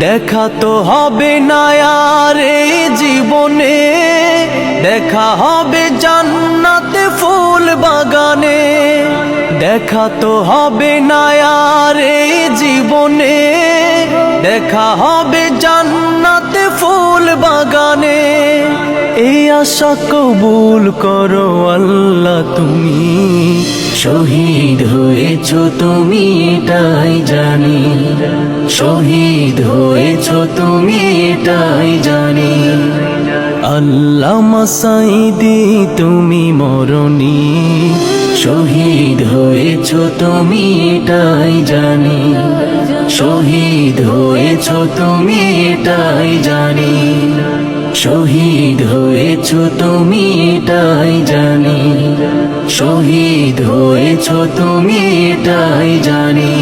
দেখা তো হবে না আর এই জীবনে, দেখা হবে জান্নাতে ফুল বাগানে। দেখা তো হবে না আর এই জীবনে, দেখা হবে জান্নাতে ফুল বাগানে। এই আশা কবুল করো আল্লাহ তুমি, শহীদ হয়েছো তুমি এটাই জানি, শহীদ হয়েছো তুমি এটাই জানি। আল্লামা সাঈদী তুমি মরণি, শহীদ হয়েছো তুমি এটাই জানি, শহীদ হয়েছো তুমি এটাই জানি, শহীদ হয়েছো তুমি এটাই জানি, শহীদ হয়েছো তুমি এটাই জানি।